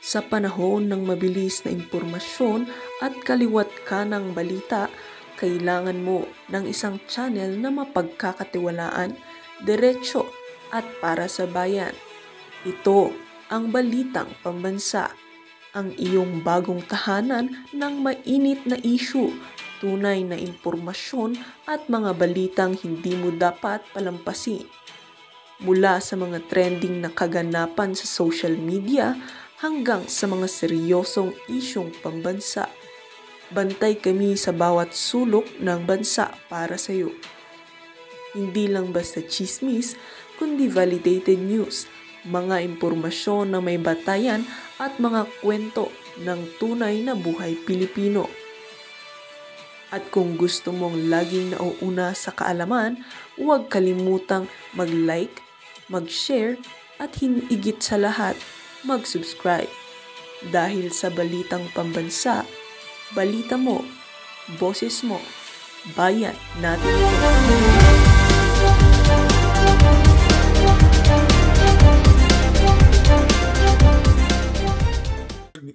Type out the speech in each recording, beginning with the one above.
Sa panahon ng mabilis na impormasyon at kaliwat ka ng balita, kailangan mo ng isang channel na mapagkakatiwalaan, diretso at para sa bayan. Ito ang Balitang Pambansa, ang iyong bagong tahanan ng mainit na issue, tunay na impormasyon at mga balitang hindi mo dapat palampasin. Mula sa mga trending na kaganapan sa social media hanggang sa mga seryosong isyong pambansa. Bantay kami sa bawat sulok ng bansa para sa iyo. Hindi lang basta chismis, kundi validated news, mga impormasyon na may batayan at mga kwento ng tunay na buhay Pilipino. At kung gusto mong laging nauuna sa kaalaman, huwag kalimutang mag-like, mag-share at higit sa lahat, mag-subscribe. Dahil sa Balitang Pambansa, balita mo, boses mo, bayan natin ito.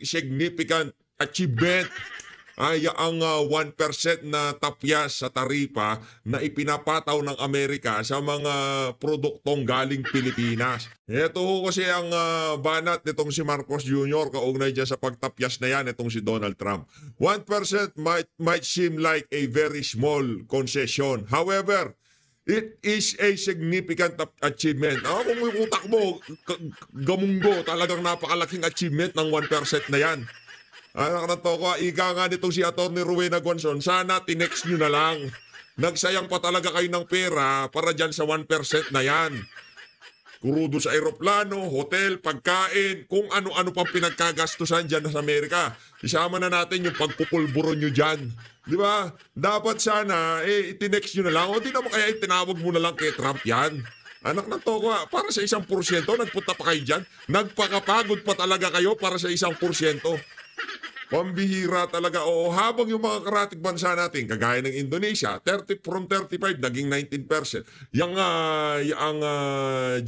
Significant achievement ay ang 1% na tapyas sa taripa na ipinapataw ng Amerika sa mga produktong galing Pilipinas. Ito kasi ang banat nitong si Marcos Jr. kaugnay dyan sa pagtapyas na yan itong si Donald Trump. 1% might seem like a very small concession. However, it is a significant achievement. Kung yung utak mo, gamunggo, talagang napakalaking achievement ng 1% na yan. Anak na to ko, ika nga nitong si Atty. Rowena Guanzon, sana tinext nyo na lang. Nagsayang pa talaga kayo ng pera para dyan sa 1% na yan. Kurudo sa aeroplano, hotel, pagkain, kung ano-ano pang pinagkagastusan dyan sa Amerika. Isama na natin yung pagpupulburon nyo dyan. Di ba? Dapat sana, itinext nyo na lang. O di naman kaya itinawag mo na lang kay Trump yan. Anak ng toko, para sa 1%, nagpunta pa kayo dyan. Nagpakapagod pa talaga kayo para sa 1%. Pambihira talaga. O habang yung mga karatig bansa natin, kagaya ng Indonesia, from 35 naging 19%. Yang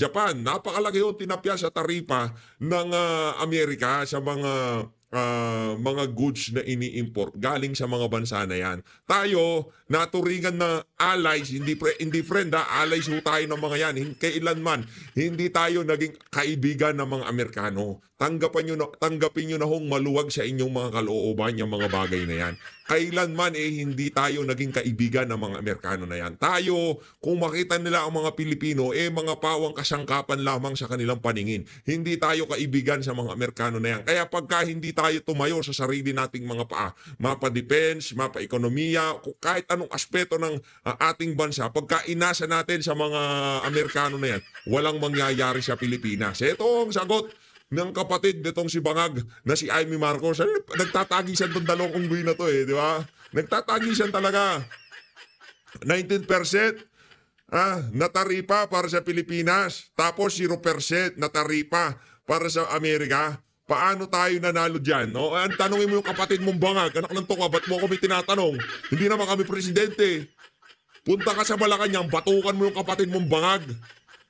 Japan, napakalaki yung tinapya sa taripa ng Amerika sa mga goods na ini-import galing sa mga bansa na yan. Tayo, naturingan na allies, hindi friend allies ho tayo ng mga yan. Kailanman, hindi tayo naging kaibigan ng mga Amerikano. Tanggapin nyo na hong maluwag sa inyong mga kalooban yung mga bagay na yan. Kailanman hindi tayo naging kaibigan ng mga Amerikano na yan. Tayo, kung makita nila ang mga Pilipino, mga pawang kasangkapan lamang sa kanilang paningin. Hindi tayo kaibigan sa mga Amerikano na yan. Kaya pagka hindi tayo tumayo sa sarili nating mga paa, mapa-defense, mapa-ekonomiya, kahit anong aspeto ng ating bansa, pagka inasa natin sa mga Amerikano na yan, walang mangyayari sa Pilipinas. Ito ang sagot ng kapatid nitong si Bangag na si Amy Marcos. Nagtatagisan tong dalawang unggoy na to di ba? Nagtatagisan talaga. 19% na taripa para sa Pilipinas, tapos 0% na taripa para sa Amerika. Paano tayo nanalo dyan? Tanungin mo yung kapatid mong Bangag, anak ng toka, ba't mo kami tinatanong? Hindi naman kami presidente. Punta ka sa Malacanang, batukan mo yung kapatid mong Bangag.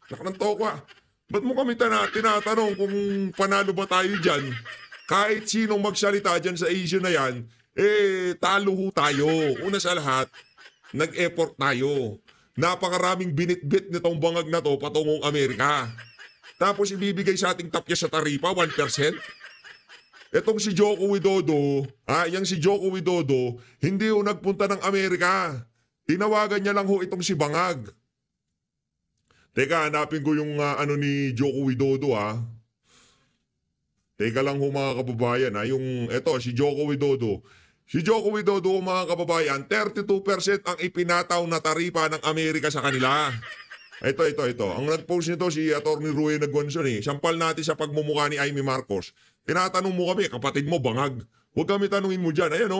Anak ng toka, ba't mo kami tinatanong kung panalo ba tayo dyan? Kahit sinong magsalita dyan sa issue na yan, talo ho tayo. Una sa lahat, nag-effort tayo. Napakaraming binitbit nitong Bangag na to patungong Amerika. Tapos ibibigay sa ating tapyas sa taripa, 1%. Etong si Joko Widodo, yung si Joko Widodo, hindi ho nagpunta ng Amerika. Tinawagan niya lang ho itong si Bangag. Teka, hanapin ko yung ni Joko Widodo Teka lang ho mga kababayan si Joko Widodo. Si Joko Widodo mga kababayan, 32% ang ipinataw na taripa ng Amerika sa kanila. Ito. Ang nag-post nito si Atty. Rowena Guanzon Sampal natin sa pagmumukha ni Amy Marcos. Tinatanong mo kami, kapatid mo Bangag. Huwag kami tanungin mo dyan. Ayan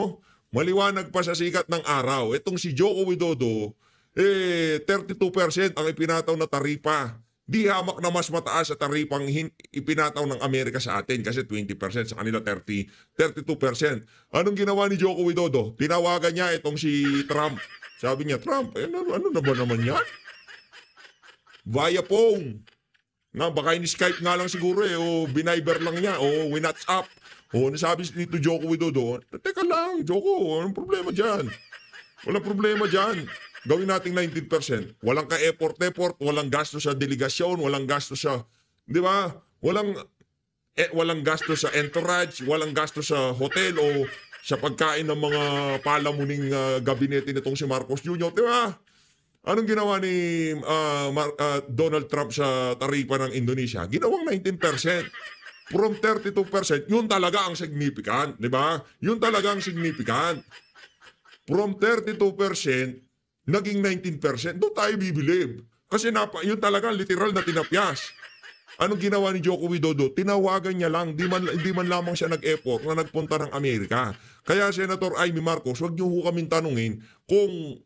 maliwanag pa sa sikat ng araw. Itong si Joko Widodo, 32% ang ipinataw na taripa. Di hamak na mas mataas sa taripang ipinataw ng Amerika sa atin kasi 20%, sa kanila 32%. Anong ginawa ni Joko Widodo? Tinawagan niya itong si Trump. Sabi niya, Trump, ano na ba naman yan? Via phone. Na baka in-Skype nga lang siguro o biniber lang niya o WhatsApp. O nasabi dito Joko Widodo, teka lang, Joko, anong problema dyan? Walang problema dyan. Gawin nating 19%. Walang ka-effort, walang gasto sa delegasyon, walang gasto sa, di ba? Walang gasto sa entourage, walang gasto sa hotel o sa pagkain ng mga palamuning gabinete nitong si Marcos Jr., di ba? Anong ginawa ni Donald Trump sa taripa ng Indonesia? Ginawang 19%. From 32%, yun talaga ang significant, di ba? Yun talaga ang significant. From 32%, naging 19%, doon tayo bibilib. Kasi yun talaga literal na tinapyas. Anong ginawa ni Joko Widodo? Tinawagan niya lang, di man lamang siya nag-effort na nagpunta ng Amerika. Kaya Senator Amy Marcos, wag niyo ho kaming tanungin kung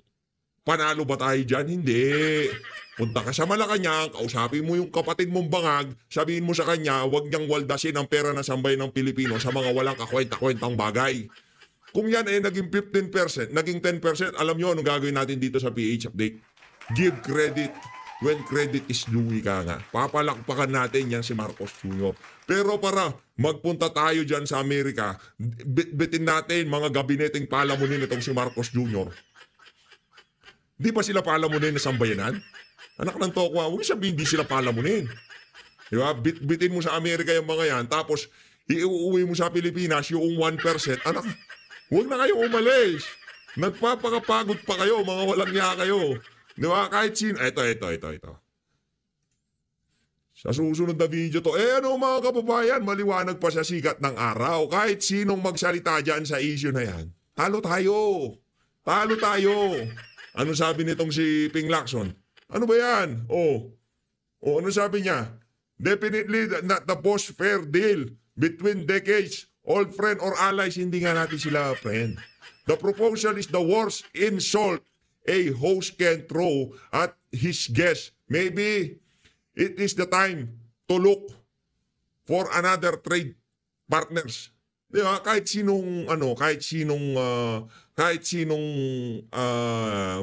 panalo ba tayo dyan? Hindi. Punta ka sa Malacanang, kausapin mo yung kapatid mong bangag, sabihin mo sa kanya, wag niyang waldasin ang pera ng sambayan ng Pilipino sa mga walang kakwenta-kwentang bagay. Kung yan ay naging 15%, naging 10%, alam niyo anong gagawin natin dito sa PH Update? Give credit when credit is due, ka nga. Papalakpakan natin yan si Marcos Jr. Pero para magpunta tayo dyan sa Amerika, bitin natin mga gabineteng palamunin itong si Marcos Jr. Di ba sila palamunin na sambayanan? Anak ng tokwa, huwag sabihin di sila palamunin. Di ba? Bitin mo sa Amerika yung mga yan, tapos iuwi mo sa Pilipinas yung 1%. Anak, huwag na kayo umalis. Nagpapakapagod pa kayo, mga walang niya kayo. Di ba? Kahit sino. Ito. Sa susunod na video to, ano mga kababayan, maliwanag pa sa sikat ng araw. Kahit sinong magsalita dyan sa issue na yan, talo tayo. Talo tayo. Ano sabi nitong si Ping Lacson? Ano ba yan? Ano sabi niya? Definitely not the most fair deal between decades, old friend or allies. Hindi nga natin sila friend. The proposal is the worst insult a host can throw at his guest. Maybe it is the time to look for another trade partners. Di ba? Kahit sinong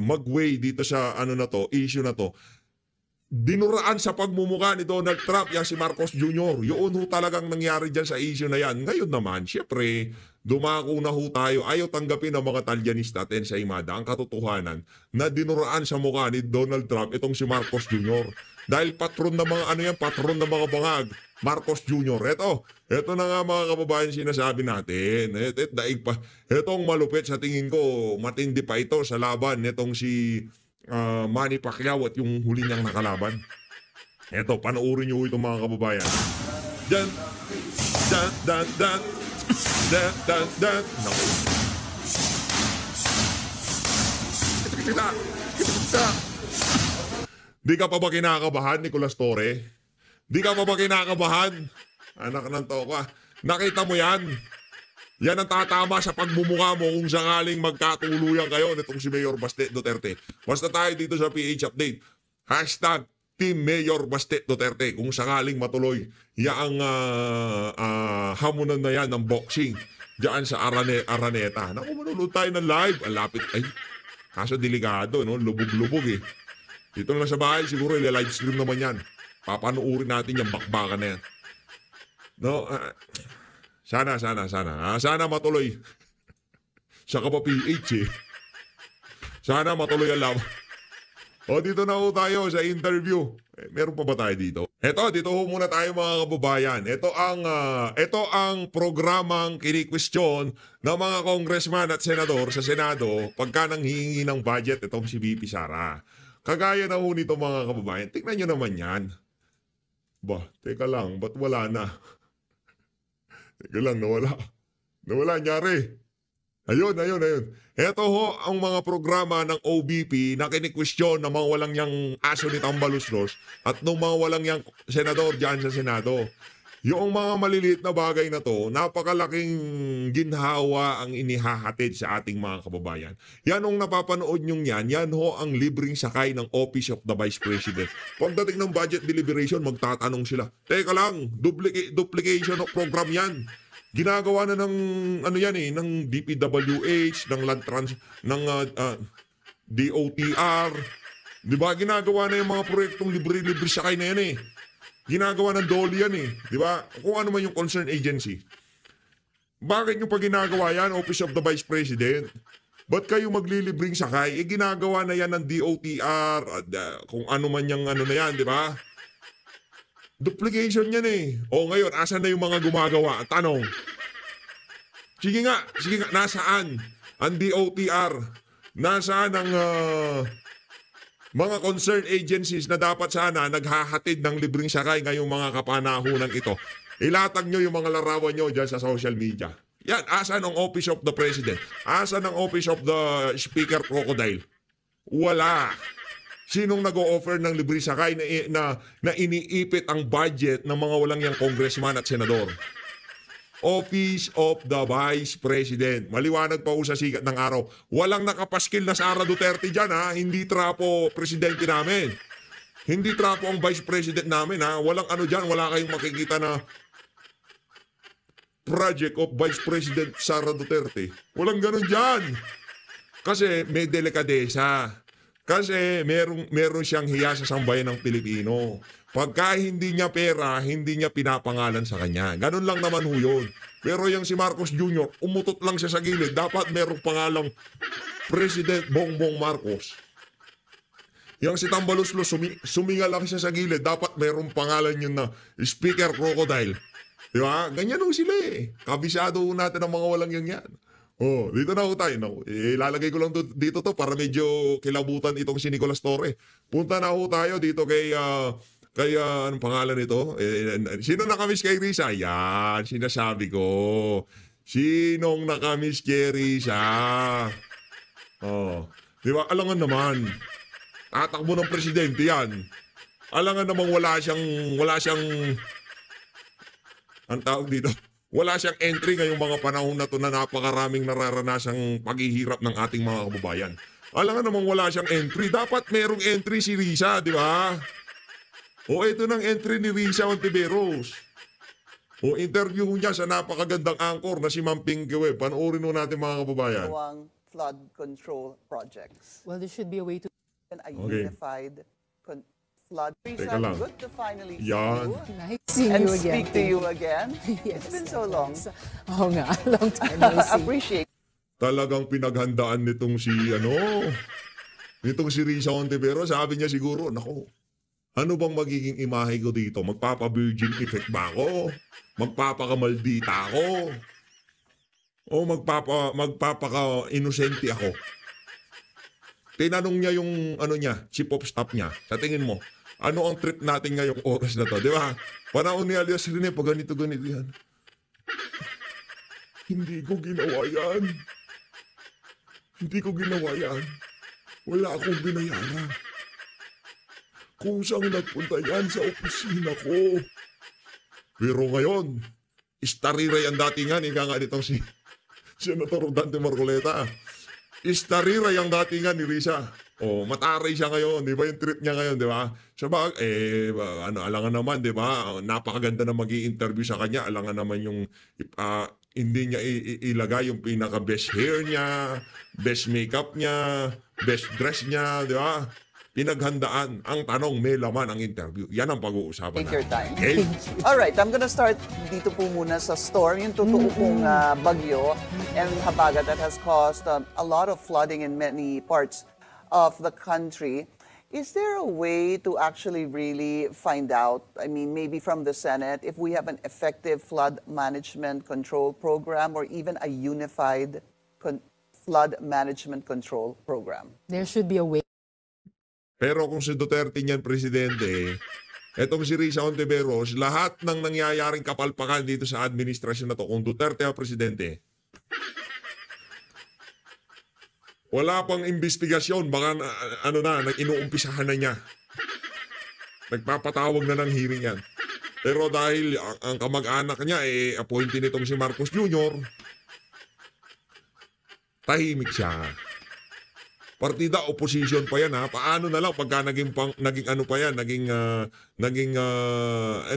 mag-weigh dito sa issue na to, dinuraan sa pagmumukha ni Donald Trump yan si Marcos Jr. Yun ho talagang nangyari dyan sa issue na yan. Ngayon naman, syempre, dumako na ho tayo. Ayaw tanggapin ng mga Talyanista at Ensaymada ang katotohanan na dinuraan sa mukha ni Donald Trump itong si Marcos Jr. Dahil patron ng mga patron ng mga bangag, Marcos Jr. Ito na nga mga kababayan sinasabi natin. Ito ang malupit sa tingin ko, matindi pa ito sa laban nitong si Manny Pacquiao at yung huli niyang nakalaban. Ito, panoorin niyo ito mga kababayan. Dan. Naku. Di ka pa ba kinakabahan, Nicolas Torre? Di ka pa ba kinakabahan? Anak ng toka. Nakita mo yan? Yan ang tatama sa pagmumukha mo kung sakaling magkatuluyan kayo nitong si Mayor Baste Duterte. Basta tayo dito sa PH Update. Hashtag Team Mayor Baste Duterte. Kung sakaling matuloy, yaang hamunan na yan ng boxing diyan sa Araneta. Naku, manunod tayo ng live. Ang lapit. Ay, kaso delikado, no? Lubog-lubog eh. Dito lang sa bahay, siguro live stream naman yan. Papanoorin natin yung bakbakan na yan. No, sana. Sana matuloy. Siya ka pa PH eh. Sana matuloy ang laban. Dito na ho tayo sa interview. Meron pa ba tayo dito? Dito ho muna tayo mga kababayan. Ito ang programang kinikwestiyon ng mga congressman at senador sa Senado pagka nang hihingi ng budget itong si VP Sara. Kagaya na ho nito mga kababayan. Tingnan nyo naman yan. Teka lang, ba't wala na? Teka lang, nawala. Nawala, nyari. Ayun. Ito ho ang mga programa ng OBP na kinikwestiyon ng mga walang yang aso ni Tambaluslos at ng mga walang yang senador dyan sa Senado. Yung mga maliliit na bagay na to, napakalaking ginhawa ang inihahatid sa ating mga kababayan. Yan ang napapanood nyong yan ho ang libreng sakay ng Office of the Vice President. Pagdating ng budget deliberation, magtatanong sila, teka lang, duplication of program yan. Ginagawa na ng ng DPWH, ng DOTR. 'Di ba ginagawa na yung mga proyektong libre-libre sakay na yan eh. Ginagawa ng DOLE yan eh. Di ba? Kung ano man yung concerned agency. Bakit nyo pa ginagawa yan, Office of the Vice President? Ba't kayo maglilibring sakay? Ginagawa na yan ng DOTR, kung ano man yung ano na yan, di ba? Duplication yan eh. O ngayon, asan na yung mga gumagawa? Tanong. Sige nga, nasaan? Ang DOTR, nasaan ang mga concerned agencies na dapat sana naghahatid ng libreng sakay ngayong mga kapanahunan ito? Ilatag nyo yung mga larawan nyo dyan sa social media. Yan, asan ang Office of the President? Asan ang Office of the Speaker Crocodile? Wala. Sinong nag-o-offer ng libre sakay na iniipit ang budget ng mga walang yang congressman at senador? Office of the Vice President. Maliwanag pa sa sikat ng araw. Walang nakapaskil na Sara Duterte dyan ha. Hindi trapo presidente namin. Hindi trapo ang Vice President namin ha. Walang ano dyan. Wala kayong makikita na project of Vice President Sara Duterte. Walang ganun dyan. Kasi may delikadesa. Kasi meron siyang hiya sa sambayan ng Pilipino. Pagka hindi niya pera, hindi niya pinapangalan sa kanya. Ganun lang naman ho yun. Pero yung si Marcos Jr., umutot lang siya sa gilid. Dapat merong pangalang President Bongbong Marcos. Yung si Tambaluslo, suminga lang siya sa gilid. Dapat merong pangalan yun na Speaker Crocodile. Di ba? Ganyan ho sila eh. Kabisado ho natin ang mga walang yan. Oh, dito na ho tayo. No? Ilalagay ko lang dito to para medyo kilabutan itong si Nicolas Torre. Punta na ho tayo dito kay anong pangalan nito? Sino nakamiss kay Risa? Yan, sinasabi ko. Sinong nakamiss kay Risa? Oh, di ba? Alangan naman. Tatakbo ng presidente yan. Alangan namang wala siyang ang tawag dito. Wala siyang entry ngayong mga panahon na to na napakaraming nararanasang paghihirap ng ating mga kababayan. Alangan namang wala siyang entry. Dapat merong entry si Risa, di ba? O ito ng entry ni Risa Ontiveros. O interview niya sa napakagandang anchor na si Ma'am Pinky Web. Panoorin mo natin mga kababayan. Flood control projects. Well, there should be a way to... A unified flood. Teka lang. Good to finally see Yan. you Nice seeing and you again. speak to you again. Yes, It's been so long. Oo nga, long time no see. Appreciate Talagang pinaghandaan nitong si Risa Ontiveros. Sabi niya siguro, nako, ano bang magiging imahe ko dito? Magpapa-virgin effect ba ako? Magpapaka-maldita ako? O magpapaka-inosente ako? Tinanong niya yung chief of staff niya. Sa tingin mo, ano ang trip natin ngayong oras na to? Di ba? Panahon ni Alias Rene, pag ganito yan. Hindi ko ginawa yan. Hindi ko ginawa yan. Wala akong binayaran. Kung saan nagpunta yan sa opisina ko. Pero ngayon, istariray ang datingan. Ika nga nitong si Senator Dante Marcoleta. Istariray ang datingan ni Risa. O, mataray siya ngayon. Di ba yung trip niya ngayon, di ba? Siya alangan naman, di ba? Napakaganda na mag-i-interview sa kanya. Alangan naman yung hindi niya ilagay yung pinaka-best hair niya, best makeup niya, best dress niya, di ba? Pinaghandaan. Ang tanong, may laman ang interview. Yan ang pag-uusapan your time. Okay? Alright, I'm gonna start dito po muna sa storm. Yung totoo pong bagyo and habagat that has caused a lot of flooding in many parts of the country. Is there a way to actually really find out, I mean, maybe from the Senate, if we have an effective flood management control program or even a unified flood management control program? There should be a way. Pero kung si Duterte niyan presidente, etong si Risa Ontiveros, lahat ng nangyayaring kapalpakan dito sa administrasyon na to, kung Duterte ang presidente, wala pang investigasyon, baka inuumpisahan na niya. Nagpapatawag na ng hearing yan. Pero dahil ang kamag-anak niya, appointee nitong si Marcos Jr., tahimik siya. Partida opposition pa yan ha. Paano na lang pagka naging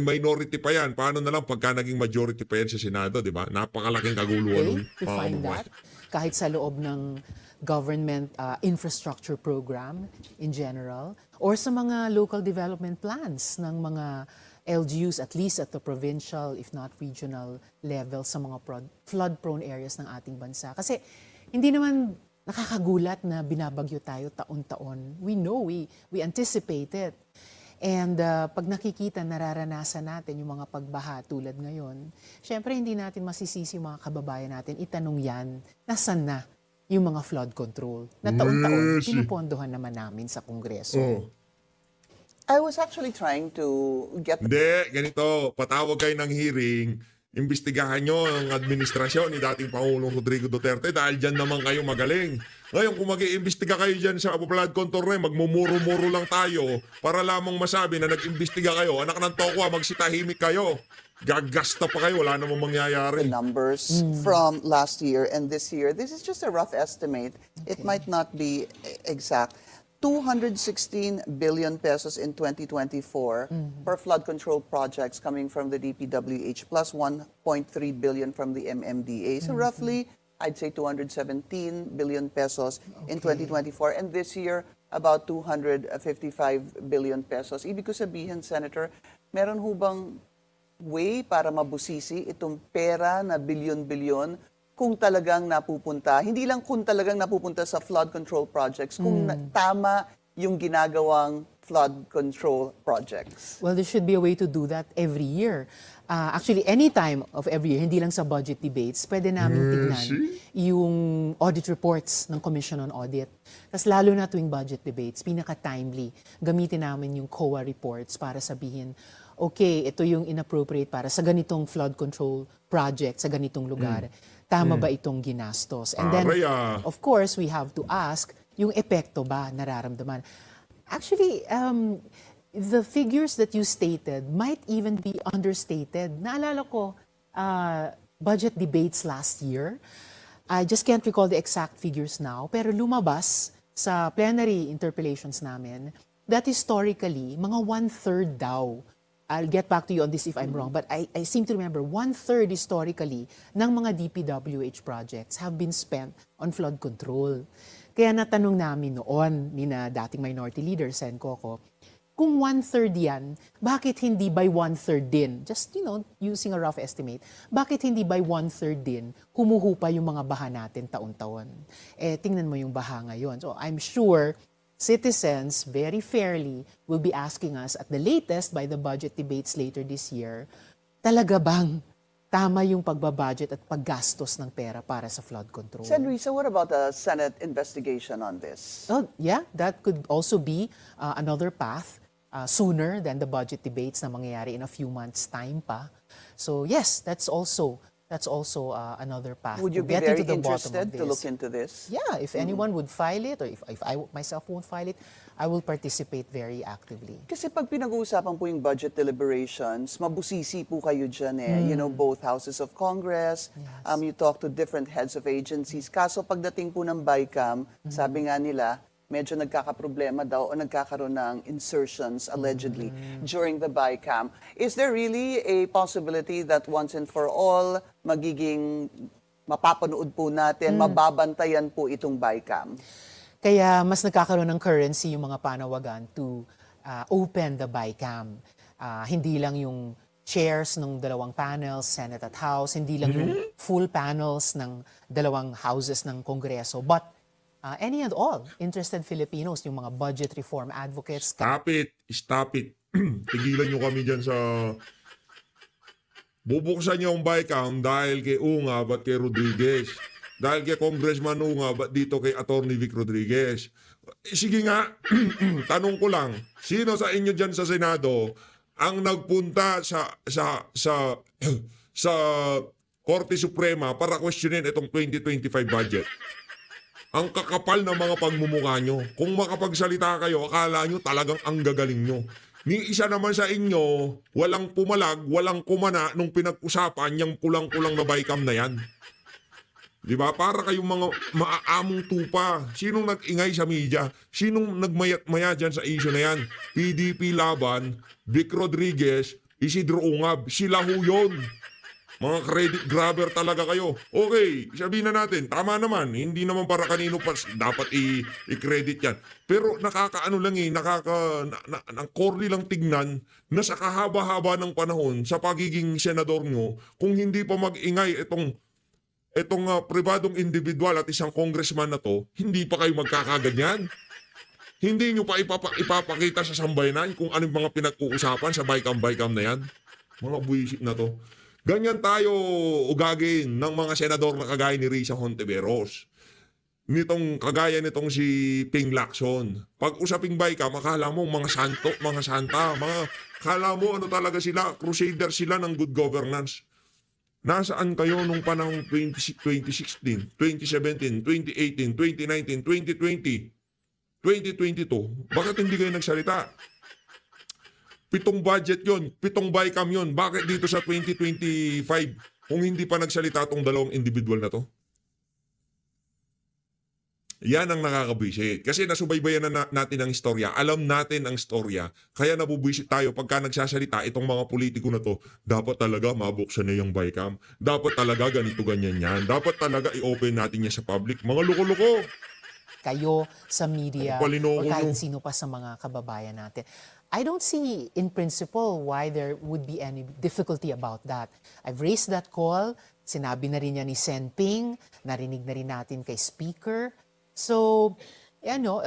minority pa yan. Paano na lang pagka naging majority pa yan sa Senado, di ba? Napakalaking kaguluhan. To find that kahit sa loob ng government infrastructure program in general or sa mga local development plans ng mga LGUs, at least at the provincial, if not regional level, sa mga flood-prone areas ng ating bansa. Kasi hindi naman nakakagulat na binabagyo tayo taon-taon. We know, we anticipate it. And pag nakikita, nararanasan natin yung mga pagbaha tulad ngayon, syempre hindi natin masisisi yung mga kababayan natin. Itanong yan, nasan na yung mga flood control? Na taon-taon, pinupondohan naman namin sa Kongreso. Oh. I was actually trying to get Hindi, ganito, patawag kayo ng hearing, imbestigahan nyo ang administrasyon ni dating Pangulong Rodrigo Duterte dahil dyan naman kayo magaling. Ngayon, kung mag-iimbestiga kayo dyan sa flood control na magmumuro-muro lang tayo para lamang masabi na nag-imbestiga kayo, anak ng tokwa, magsitahimik kayo. Gagasta pa kayo, wala namang mangyayari. the numbers from last year and this year. This is just a rough estimate. It might not be exact. 216 billion pesos in 2024 for flood control projects coming from the DPWH plus 1.3 billion from the MMDA. So roughly, I'd say 217 billion pesos in 2024. And this year, about 255 billion pesos. Ibig ko sabihin, Senator, meron ho bang way para mabusisi itong pera na bilyon-bilyon kung talagang napupunta, hindi lang kung talagang napupunta sa flood control projects, kung tama yung ginagawang flood control projects? Well, there should be a way to do that every year. Actually, any time of every year, hindi lang sa budget debates, pwede namin tignan yung audit reports ng Commission on Audit. Tapos lalo na tuwing budget debates, pinaka-timely, gamitin namin yung COA reports para sabihin, okay, ito yung inappropriate para sa ganitong flood control project, sa ganitong lugar. Tama ba itong ginastos? And then, of course, we have to ask, yung epekto ba nararamdaman? Actually, the figures that you stated might even be understated. Naalala ko, budget debates last year. I just can't recall the exact figures now, pero lumabas sa plenary interpellations namin that historically, mga 1/3 daw. I'll get back to you on this if I'm wrong, but I seem to remember 1/3 historically ng mga DPWH projects have been spent on flood control. Kaya natanong namin noon ni na dating minority leader, Sen Coco, kung 1/3 yan, bakit hindi by 1/3 din? Just, using a rough estimate, bakit hindi by 1/3 din humuhupa yung mga baha natin taon-taon? Tingnan mo yung baha ngayon. So I'm sure citizens very fairly will be asking us at the latest by the budget debates later this year, talaga bang tama yung pagbabudget at paggastos ng pera para sa flood control? Sen. Risa, what about a Senate investigation on this? Oh, yeah, that could also be another path sooner than the budget debates na mangyayari in a few months' time pa. So yes, that's also another path. Would you to be get very into the bottom of interested to this. look into this? Yeah, if anyone would file it, or if I myself won't file it, I will participate very actively. Kasi pag pinag-uusapan po yung budget deliberations, mabusisi po kayo dyan eh. You know, both houses of Congress, you talk to different heads of agencies. Kaso pagdating po ng BICAM, sabi nga nila, medyo nagkakaproblema daw o nagkakaroon ng insertions allegedly during the BICAM. Is there really a possibility that once and for all, magiging mapapanood po natin, mababantayan po itong BICAM? Kaya mas nagkakaroon ng currency yung mga panawagan to open the BICAM. Hindi lang yung chairs ng dalawang panels, Senate at House, hindi lang yung full panels ng dalawang houses ng Kongreso, but any and all interested Filipinos, yung mga budget reform advocates. Stop it. Tigilan nyo kami dyan sa... Bubuksan nyo ang BICAM dahil kay Unga at kay Rodriguez. Dahil kay Congressman Unga at dito kay Attorney Vic Rodriguez. Sige nga, tanong ko lang, sino sa inyo dyan sa Senado ang nagpunta sa Korte Suprema para questionin itong 2025 budget? Ang kakapal ng mga pagmumukha nyo. Kung makapagsalita kayo, akala nyo talagang ang gagaling nyo. Ni isa naman sa inyo, walang pumalag, walang kumana nung pinag-usapan yung kulang-kulang na BICAM na yan. Di ba? Para kayong mga maaamong tupa. Sinong nag-ingay sa media? Sinong nagmayat-maya dyan sa issue na yan? PDP laban, Vic Rodriguez, Isidro Ungab. Sila ho yun. Mga credit grabber talaga kayo. Okay, sabihin na natin, tama naman, hindi naman para kanino pa dapat i-credit yan. Pero nakakaano lang ang corny lang tignan na sa kahaba-haba ng panahon sa pagiging senador nyo, kung hindi pa mag-ingay itong pribadong individual at isang congressman na to, hindi pa kayo magkakaganyan. Hindi nyo pa ipapakita sa sambayanan kung anong mga pinag-uusapan sa Bicam na yan. Mga buwisit na to. Ganyan tayo ugagin ng mga senador na kagaya ni Risa Hontiveros. Kagaya nitong si Ping Lacson. Pag usaping Bicam, akala mo mga santo, mga santa, akala mo ano talaga sila, crusader sila ng good governance. Nasaan kayo nung panahong 2016, 2017, 2018, 2019, 2020, 2022? Bakit hindi kayo nagsalita? 7 budget yon, 7 Bicam yon. Bakit dito sa 2025 kung hindi pa nagsalita tong dalawang individual na to? Yan ang nakakabwisit. Kasi nasubaybayan natin ang istorya. Alam natin ang istorya. Kaya nabubwisit tayo pagka nagsasalita itong mga politiko na to. Dapat talaga mabuksan na yung Bicam. Dapat talaga ganito ganyan yan. Dapat talaga i-open natin yan sa public. Mga loko-loko. Kayo sa media o Palinoko kahit nyo. sino pa sa mga kababayan natin. I don't see in principle why there would be any difficulty about that. I've raised that call. Sinabi na rin niya ni Sen Ping. Narinig na rin natin kay Speaker. So,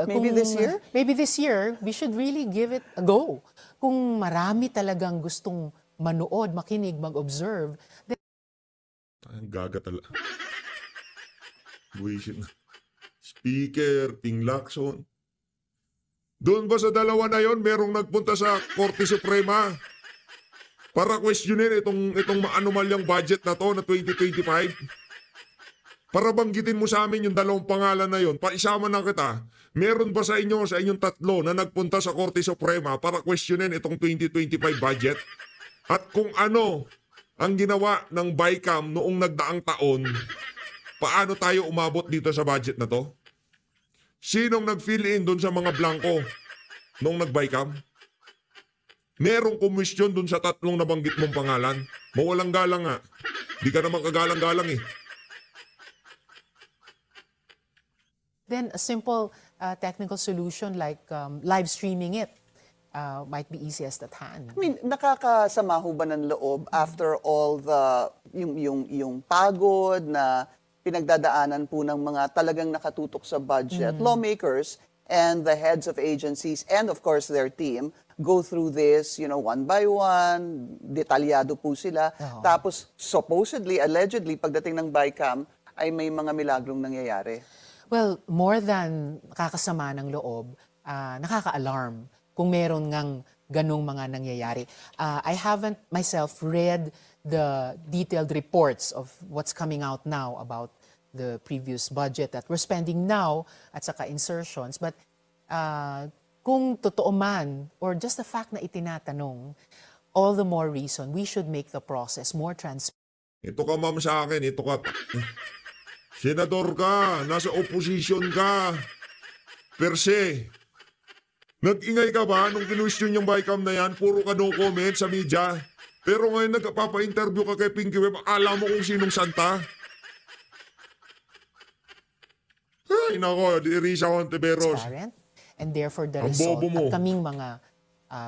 Maybe this year? Maybe this year, we should really give it a go. Kung marami talagang gustong manood, makinig, mag-observe, then Ang gaga talaga. Buwisit na. Speaker, Ping Lacson. Doon ba sa dalawa na yon merong nagpunta sa Korte Suprema para questionin itong maanumalyang budget na to na 2025? Para banggitin mo sa amin yung dalawang pangalan na yon, paisama na kita. Meron ba sa inyong tatlo na nagpunta sa Korte Suprema para questionin itong 2025 budget? At kung ano ang ginawa ng Bicam noong nagdaang taon, paano tayo umabot dito sa budget na to? Sinong nag-fill in doon sa mga blanco noong nag-Bicam? Merong komisyon doon sa tatlong nabanggit mong pangalan. Mawalang galang nga. Di ka naman kagalang-galang eh. then a simple technical solution like live streaming it might be easiest at hand. I mean, nakakasama ho ba ng loob after all yung pagod na pinagdadaanan po ng mga talagang nakatutok sa budget, lawmakers and the heads of agencies and of course their team go through this, one by one, detalyado po sila. Tapos supposedly, allegedly, pagdating ng Bicam, ay may mga milagrong nangyayari. Well, more than nakakasama ng loob, nakaka-alarm kung meron ngang ganong mga nangyayari. I haven't myself read the detailed reports of what's coming out now about the previous budget that we're spending now at saka insertions. But kung totoo man, or just the fact na itinatanong, all the more reason we should make the process more transparent. Ito ka ma'am sa akin, ito ka. Senador ka, nasa opposition ka. Per se. Nag-ingay ka ba nung kinwestiyon yung Bicam na yan? Puro ka no comment sa media. Pero ngayon nagpapa-interview ka kay Pinky Web, alam mo kung sinong santa? Ay, nako, Risa Hontiveros. Transparent. And therefore the Ang result bobo mo. at kaming mga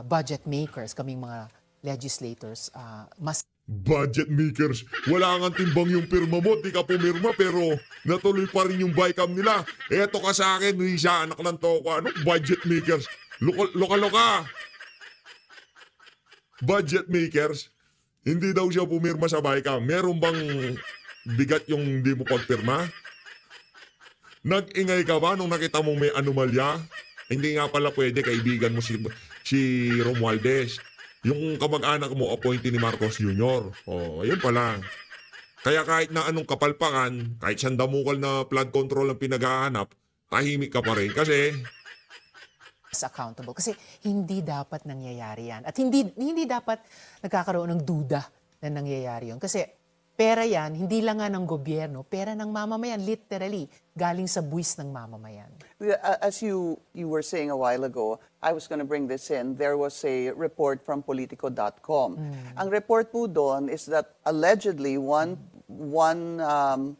budget makers, kaming mga legislators, mas Budget makers. Wala nga timbang yung pirma mo. Di ka pumirma pero natuloy pa rin yung Bicam nila. Eto ka sa akin, Risa, anak ng toko. Ano? Budget makers. Loka-loka. Budget makers. Hindi daw siya pumirma sa Bicam. Meron bang bigat yung hindi mo pagpirma? Nag-ingay ka ba nung nakita mo may anomalya? Hindi nga pala pwede, kaibigan mo si Romualdez. Yung kamag-anak mo, appointee ni Marcos Jr. Ayun pala. Kaya kahit na anong kapalpakan, kahit sandamukal na flood control ang pinaghahanap, tahimik ka pa rin. Kasi, accountable. Kasi hindi dapat nangyayari yan. At hindi dapat nagkakaroon ng duda na nangyayari yun. Kasi pera yan, hindi lang nga ng gobyerno, pera ng mamamayan, literally, galing sa buwis ng mamamayan. As you were saying a while ago, I was going to bring this in. There was a report from Politico.com. Ang report po doon is that allegedly 142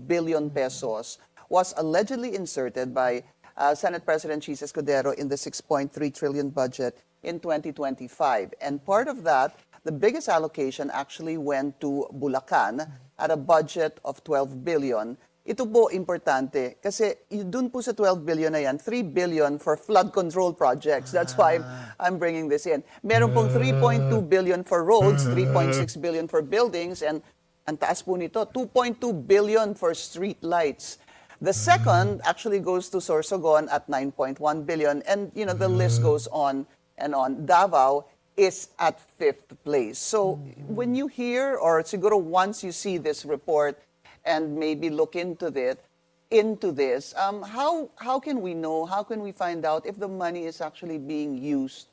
billion pesos was allegedly inserted by Senate President Chis Escudero in the 6.3 trillion budget in 2025. And part of that, the biggest allocation actually went to Bulacan at a budget of 12 billion. Ito po importante kasi dun po sa 12 billion na yan, 3 billion for flood control projects. That's why I'm bringing this in. Meron pong 3.2 billion for roads, 3.6 billion for buildings, and ang taas po nito, 2.2 billion for street lights. The second actually goes to Sorsogon at 9.1 billion, and the list goes on and on. Davao is at 5th place. So when you hear, or siguro once you see this report and maybe look into this, how can we know, how can we find out if the money is actually being used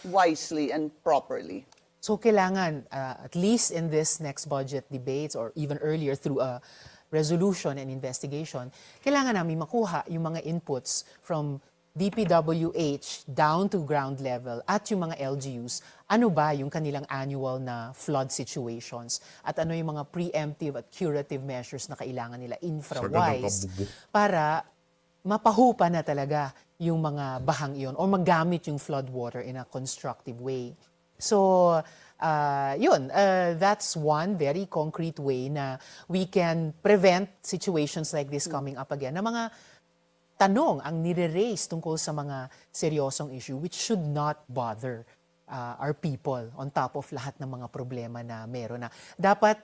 wisely and properly? So kailangan, at least in this next budget debates or even earlier through a resolution and investigation, kailangan namin makuha yung mga inputs from DPWH down to ground level at yung mga LGUs, ano ba yung kanilang annual na flood situations at ano yung mga preemptive at curative measures na kailangan nila infra-wise para mapahupa na talaga yung mga bahang iyon o magamit yung flood water in a constructive way. So, that's one very concrete way na we can prevent situations like this coming up again na mga tanong ang nire-raise tungkol sa mga seryosong issue which should not bother our people on top of lahat ng mga problema na meron na. Dapat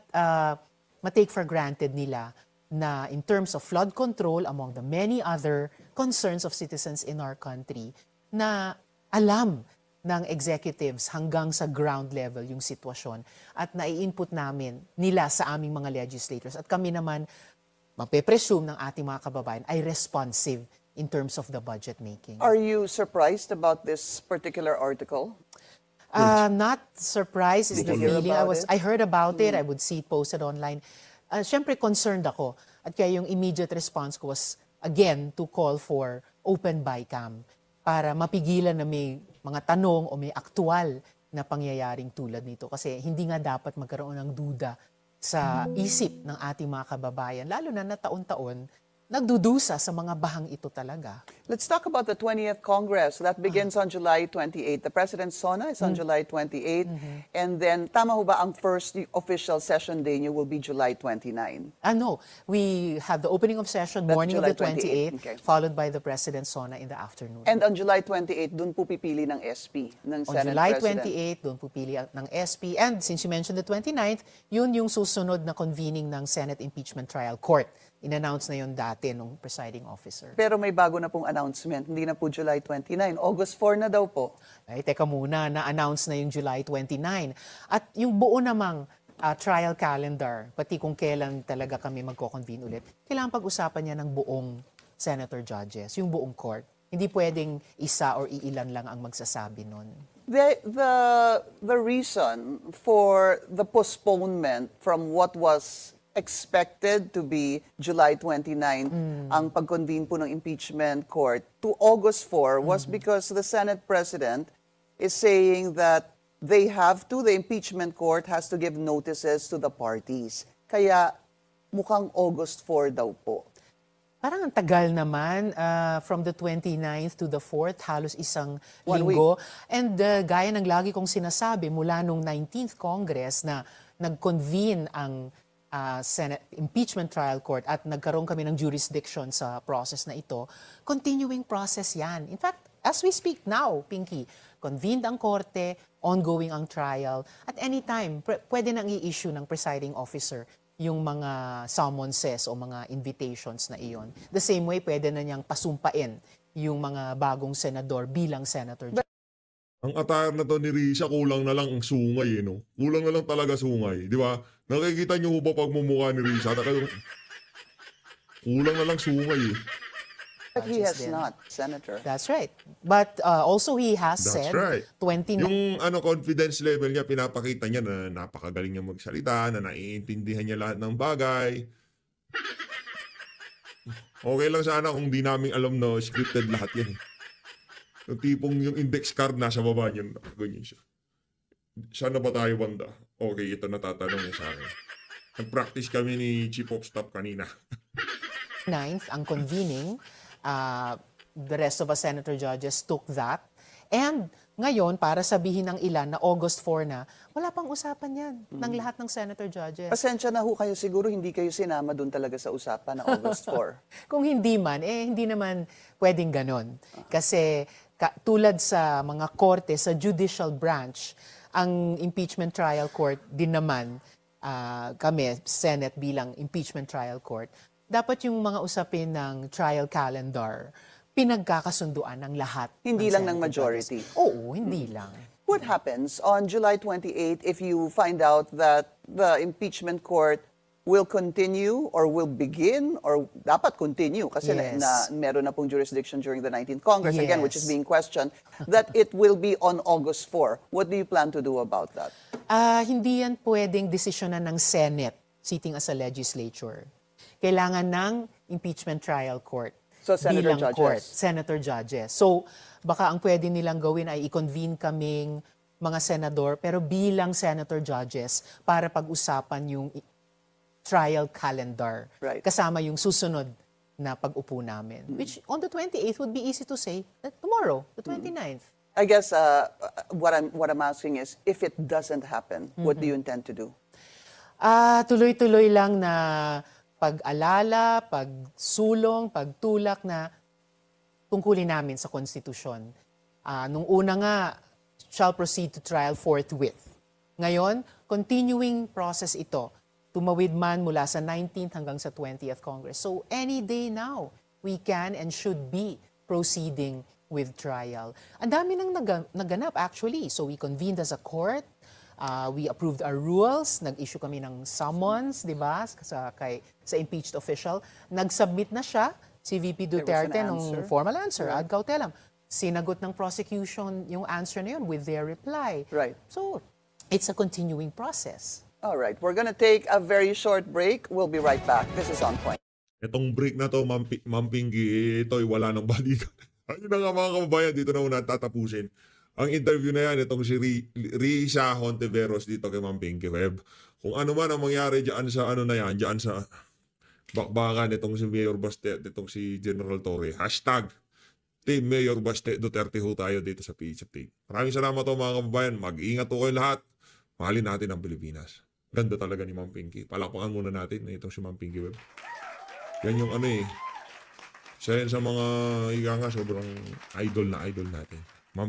ma-take for granted nila na in terms of flood control among the many other concerns of citizens in our country na alam ng executives hanggang sa ground level yung sitwasyon at nai-input namin nila sa aming mga legislators at kami naman mape-presume ng ating mga kababayan ay responsive in terms of the budget making. Are you surprised about this particular article? Not surprised is the Did you hear feeling. about it? I heard about it. I would see it posted online. Siyempre concerned ako. At kaya yung immediate response ko was, again, to call for open BICAM para mapigilan na may mga tanong o may aktual na pangyayaring tulad nito. Kasi hindi nga dapat magkaroon ng duda sa isip ng ating mga kababayan, lalo na taon-taon, nagdudusa sa mga bahang ito talaga. Let's talk about the 20th Congress. That begins on July 28. The President's SONA is on July 28. And then, tama ho ba, ang first official session day niyo will be July 29? No, we have the opening of session That's morning of July the 28th, 28, okay. followed by the President's SONA in the afternoon. And on July 28, dun po pipili ng SP, ng On Senate July President. 28, doon pupili ng SP. And since you mentioned the 29th, yun yung susunod na convening ng Senate Impeachment Trial Court. In-announce na yun dati nung presiding officer. Pero may bago na pong announcement. Hindi na po July 29. August 4 na daw po. Ay, teka muna, na-announce na yung July 29. At yung buo namang trial calendar, pati kung kailan talaga kami magko-convene ulit, kailangan pag-usapan niya ng buong senator judges, yung buong court. Hindi pwedeng isa or iilan lang ang magsasabi nun. The reason for the postponement from what was expected to be July 29 ang pag-convene po ng impeachment court to August 4 was because the Senate President is saying that the impeachment court has to give notices to the parties. Kaya mukhang August 4 daw po. Parang ang tagal naman, from the 29th to the 4th, halos isang 1 linggo. And gaya ng lagi kong sinasabi, mula nung 19th Congress na nag-convene ang Senate Impeachment Trial Court at nagkaroon kami ng jurisdiction sa process na ito, continuing process yan. In fact, as we speak now, Pinky, convened ang korte, ongoing ang trial, at any time, pwede nang i-issue ng presiding officer yung mga summonses o mga invitations na iyon. The same way, pwede na niyang pasumpain yung mga bagong senador bilang senator. Ang attire na to ni Risa, kulang na lang ang sungay, no? Kulang na lang talaga sungay, di ba? Nakikita niyo ba pag mumukha ni Risa? Kulang na lang sungay, eh. But he has din. not, Senator. That's right. But also he has That's said right. 29 Yung confidence level niya, pinapakita niya na napakagaling niya magsalita, na naiintindihan niya lahat ng bagay. Okay lang sana kung di namin alam na scripted lahat yan. Yung tipong yung index card nasa baba niya, ganyan siya. Saan na ba tayo banda? Okay, ito natatanong niya sa akin. Nag-practice kami ni Chief of Staff kanina. 9th ang convening. The rest of us senator judges took that. And ngayon, para sabihin ng ilan na August 4 na, wala pang usapan yan ng lahat ng senator judges. Pasensya na ho kayo, siguro hindi kayo sinama doon talaga sa usapan na August 4. Kung hindi man, hindi naman pwedeng ganon. Kasi tulad sa mga korte, sa judicial branch, ang impeachment trial court din naman, kami, Senate bilang impeachment trial court, dapat yung mga usapin ng trial calendar, pinagkakasunduan ng lahat. Hindi lang ng Senate majority. judges. Oo, hindi lang. What happens on July 28 if you find out that the impeachment court will continue or will begin or dapat continue kasi Yes. meron na pong jurisdiction during the 19th Congress again, which is Yes. being questioned, that it will be on August 4. What do you plan to do about that? Hindi yan pwedeng desisyonan ng Senate sitting as a legislature. Kailangan ng impeachment trial court. So, senator bilang judges. court, senator judges. So, baka ang pwede nilang gawin ay i-convene kaming mga senador, pero bilang senator judges para pag-usapan yung trial calendar. Right. Kasama yung susunod na pag-upo namin. Which on the 28th would be easy to say that tomorrow, the 29th. I guess what I'm asking is, if it doesn't happen, what do you intend to do? Tuloy-tuloy lang na pag-alala, pagsulong, pagtulak na tungkulin namin sa konstitusyon. Nung una nga, shall proceed to trial forthwith. Ngayon, continuing process ito. Tumawid man mula sa 19th hanggang sa 20th Congress. So any day now, we can and should be proceeding with trial. Ang dami nang naganap actually. So we convened as a court. We approved our rules, nag-issue kami ng summons, di ba, sa impeached official. Nag-submit na siya, si VP Duterte, an nung answer. formal answer, ad cautelam. Sinagot ng prosecution yung answer na yun with their reply. Right. So, it's a continuing process. All right, we're going to take a very short break. We'll be right back. This is On Point. Itong break na to, Ma'am Pinky, ito'y wala ng balikan. Ayun na nga mga kababayan, dito na muna tatapusin. Ang interview na yan, itong si Risa Hontiveros dito kay Ma'am Pinky Web. Kung ano man ang mangyari dyan sa ano na yan, dyan sa bakbakan itong si Mayor Baste, itong si General Torre. Hashtag Team Mayor Baste Duterte ho tayo dito sa PHP. Maraming salamat to mga kababayan. Mag-ingat ho kayo lahat. Mahalin natin ang Pilipinas. Ganda talaga ni Ma'am Pinky. Palakpakan muna natin na itong si Ma'am Pinky Web. Yan yung ano eh. Isa yan sa mga ika nga sobrang idol na idol natin. Ma'am